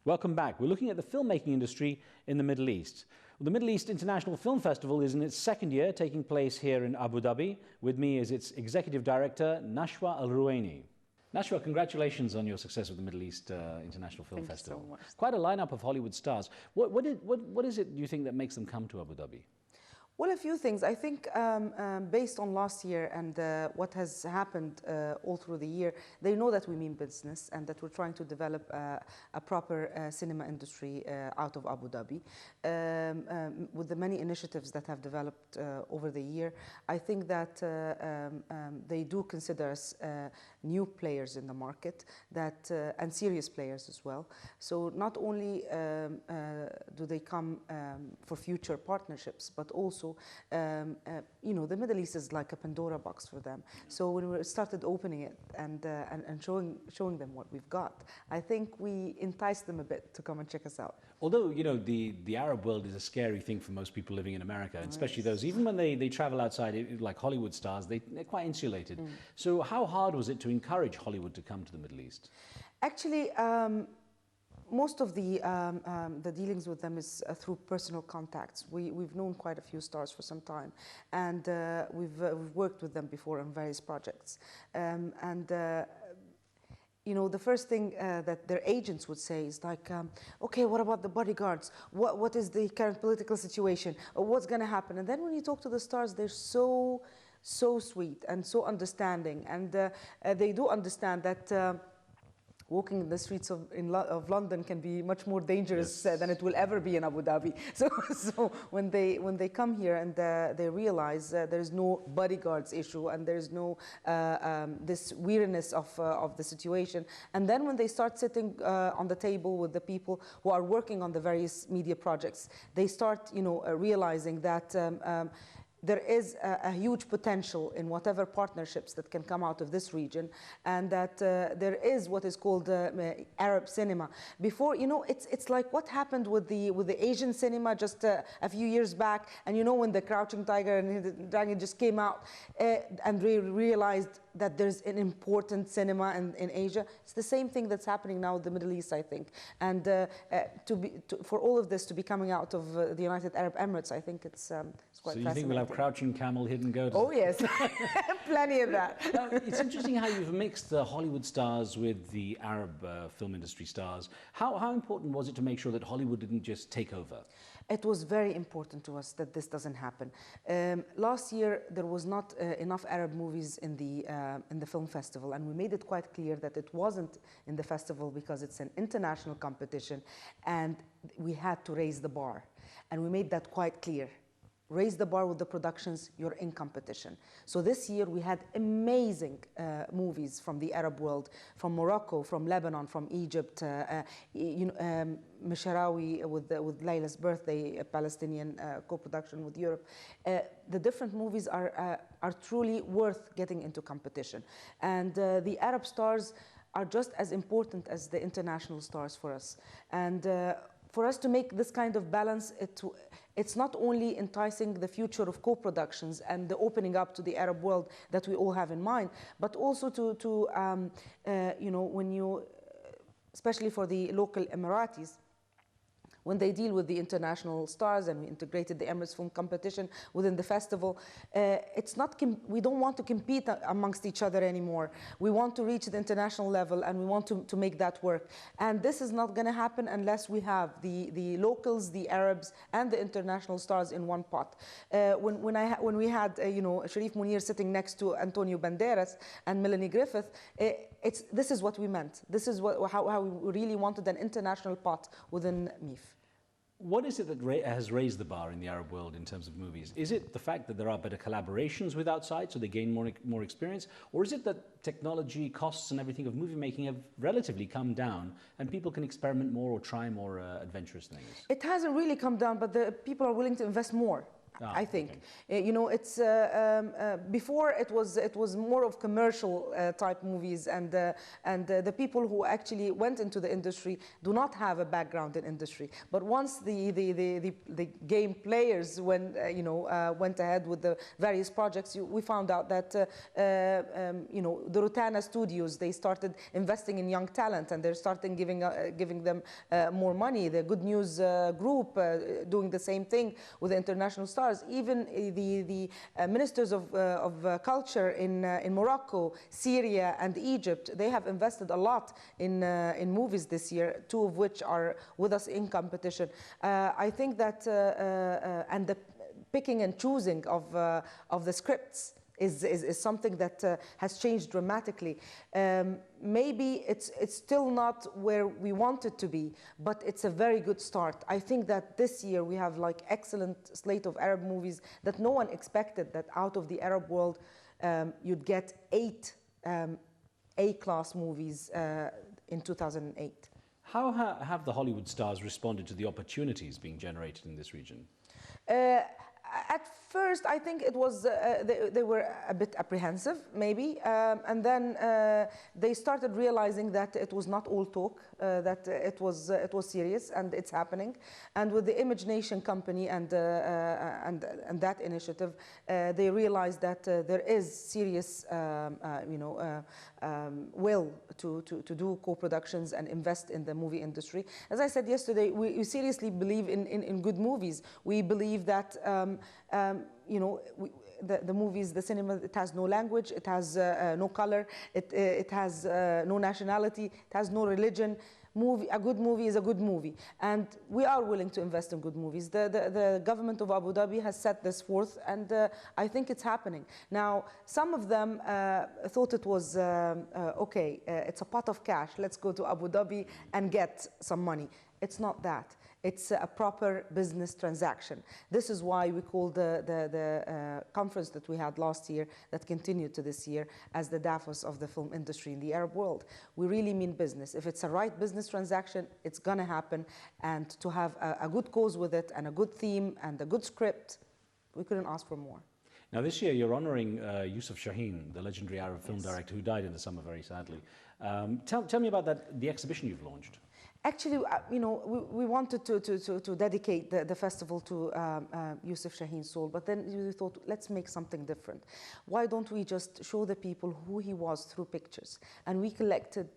Welcome back. We're looking at the filmmaking industry in the Middle East. Well, the Middle East International Film Festival is in its second year, taking place here in Abu Dhabi. With me is its executive director, Nashwa Al-Ruwaini. Nashwa, congratulations on your success with the Middle East International Film Festival. Thank you so much. Quite a lineup of Hollywood stars. What is it, do you think, that makes them come to Abu Dhabi? Well, a few things. I think based on last year and what has happened all through the year, they know that we mean business and that we're trying to develop a proper cinema industry out of Abu Dhabi. With the many initiatives that have developed over the year, I think that they do consider us new players in the market and serious players as well. So not only do they come for future partnerships, but also you know, the Middle East is like a Pandora box for them. So when we started opening it and showing them what we've got, I think we enticed them a bit to come and check us out. Although, you know, the Arab world is a scary thing for most people living in America, and especially those, even when they travel outside, like Hollywood stars, they're quite insulated. So how hard was it to encourage Hollywood to come to the Middle East? Actually, most of the dealings with them is through personal contacts. We've known quite a few stars for some time, and we've worked with them before on various projects. You know, the first thing that their agents would say is like, okay, what about the bodyguards? What is the current political situation? Or what's going to happen? And then when you talk to the stars, they're so sweet and so understanding, and they do understand that walking in the streets of London can be much more dangerous than it will ever be in Abu Dhabi. So when they come here and they realize there's no bodyguards issue and there's no this weirdness of the situation, and then when they start sitting on the table with the people who are working on the various media projects, they start, you know, realizing that there is a huge potential in whatever partnerships that can come out of this region, and that there is what is called Arab cinema. Before, you know, it's like what happened with the Asian cinema just a few years back, and you know, when the Crouching Tiger and the Dragon just came out, and we realized that there's an important cinema in Asia. It's the same thing that's happening now in the Middle East, I think. And for all of this to be coming out of the United Arab Emirates, I think it's quite fascinating. So you think we'll have Crouching Camel, Hidden Goat? Oh yes, plenty of that. It's interesting how you've mixed the Hollywood stars with the Arab film industry stars. How important was it to make sure that Hollywood didn't just take over? It was very important to us that this doesn't happen. Last year there was not enough Arab movies in the film festival, and we made it quite clear that it wasn't in the festival because it's an international competition, and we had to raise the bar, and we made that quite clear. Raise the bar with the productions, you're in competition. So this year we had amazing movies from the Arab world, from Morocco, from Lebanon, from Egypt, Mishrawi with Layla's Birthday, a Palestinian co-production with Europe. The different movies are truly worth getting into competition. And the Arab stars are just as important as the international stars for us. And for us to make this kind of balance, it's not only enticing the future of co-productions and the opening up to the Arab world that we all have in mind, but also to you know, when you, especially for the local Emiratis, when they deal with the international stars, and we integrated the Emirates Film Competition within the festival, it's not we don't want to compete amongst each other anymore. We want to reach the international level, and we want to make that work. And this is not going to happen unless we have the locals, the Arabs, and the international stars in one pot. When we had you know, Sharif Munir sitting next to Antonio Banderas and Melanie Griffith, this is what we meant. This is how we really wanted an international pot within MIF. What is it that has raised the bar in the Arab world in terms of movies? Is it the fact that there are better collaborations with outside, so they gain more experience? Or is it that technology, costs and everything of movie making have relatively come down and people can experiment more or try more adventurous things? It hasn't really come down, but the people are willing to invest more. I think. Okay. You know, it's before it was more of commercial type movies, and the people who actually went into the industry do not have a background in industry. But once the game players went went ahead with the various projects, we found out that you know, the Rotana Studios, they started investing in young talent, and they're starting giving them more money. The Good News Group doing the same thing with the international stars. Even the ministers of culture in Morocco, Syria, and Egypt, they have invested a lot in movies this year, two of which are with us in competition. I think that and the picking and choosing of the scripts is something that has changed dramatically. Maybe it's still not where we want it to be, but it's a very good start. I think that this year we have like excellent slate of Arab movies that no one expected, that out of the Arab world you'd get 8 A-class movies in 2008. How have the Hollywood stars responded to the opportunities being generated in this region? At first, I think it was they were a bit apprehensive, maybe, and then they started realizing that it was not all talk, that it was serious and it's happening. And with the Image Nation company and that initiative, they realized that there is serious, will to do co-productions and invest in the movie industry. As I said yesterday, we seriously believe in good movies. We believe that the movies, the cinema, it has no language, it has no color, it has no nationality, it has no religion. A good movie is a good movie, and we are willing to invest in good movies. The government of Abu Dhabi has set this forth, and I think it's happening. Now, some of them thought it was, okay, it's a pot of cash, let's go to Abu Dhabi and get some money. It's not that. It's a proper business transaction. This is why we call the conference that we had last year, that continued to this year, as the Davos of the film industry in the Arab world. We really mean business. If it's a right business transaction, it's going to happen. And to have a good cause with it, and a good theme, and a good script, we couldn't ask for more. Now, this year you're honoring Yusuf Shaheen, the legendary Arab film director who died in the summer very sadly. Tell me about the exhibition you've launched. Actually, we wanted to dedicate the festival to Yusuf Shaheen's soul, but then we thought, let's make something different. Why don't we just show the people who he was through pictures? And we collected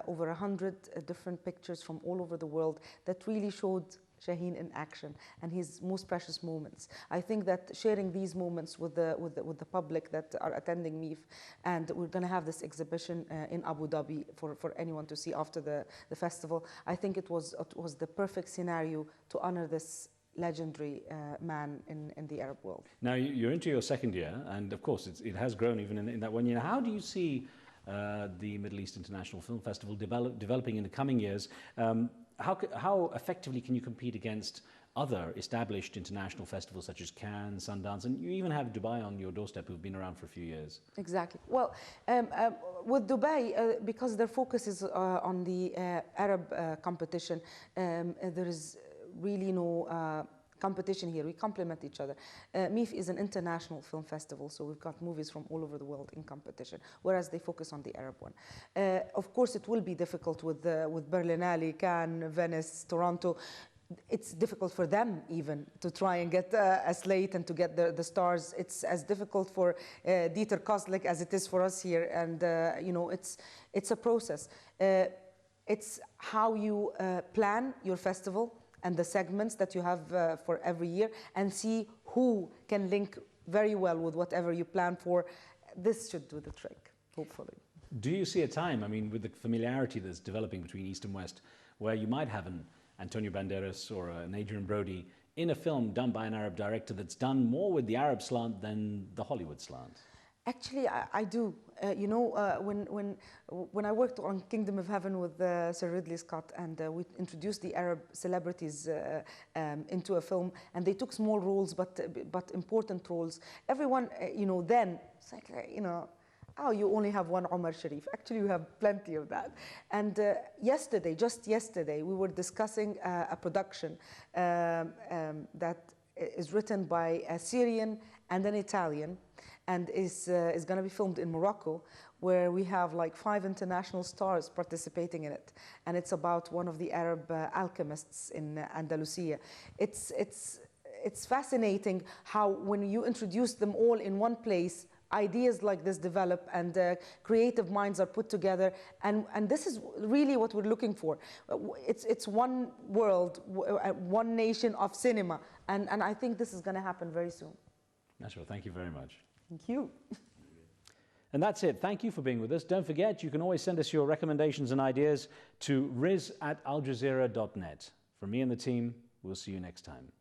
over 100 different pictures from all over the world that really showed Shaheen in action and his most precious moments. I think that sharing these moments with the public that are attending MIF, and we're going to have this exhibition in Abu Dhabi for anyone to see after the festival. I think it was the perfect scenario to honor this legendary man in the Arab world. Now, you're into your second year, and of course it has grown even in that 1 year. How do you see the Middle East International Film Festival developing in the coming years? How effectively can you compete against other established international festivals such as Cannes, Sundance, and you even have Dubai on your doorstep, who've been around for a few years? Exactly. Well, with Dubai, because their focus is on the Arab competition, there is really no competition here. We complement each other. MIF is an international film festival, so we've got movies from all over the world in competition, whereas they focus on the Arab one. Of course, it will be difficult with Berlinale, Cannes, Venice, Toronto. It's difficult for them even to try and get a slate and to get the stars. It's as difficult for Dieter Koslik as it is for us here, and it's a process. It's how you plan your festival and the segments that you have for every year, and see who can link very well with whatever you plan for. This should do the trick, hopefully. Do you see a time, I mean, with the familiarity that's developing between East and West, where you might have an Antonio Banderas or an Adrian Brody in a film done by an Arab director that's done more with the Arab slant than the Hollywood slant? Actually, I do. When I worked on Kingdom of Heaven with Sir Ridley Scott, and we introduced the Arab celebrities into a film, and they took small roles but important roles. Everyone, then it's like, oh, you only have one Omar Sharif. Actually, you have plenty of that. And just yesterday, we were discussing a production that is written by a Syrian and an Italian, and is going to be filmed in Morocco, where we have like 5 international stars participating in it. And it's about one of the Arab alchemists in Andalusia. It's fascinating how when you introduce them all in one place, ideas like this develop and creative minds are put together. And this is really what we're looking for. It's one world, one nation of cinema. And I think this is going to happen very soon. Nashwa, thank you very much. Thank you. And that's it. Thank you for being with us. Don't forget, you can always send us your recommendations and ideas to riz@aljazeera.net. From me and the team, we'll see you next time.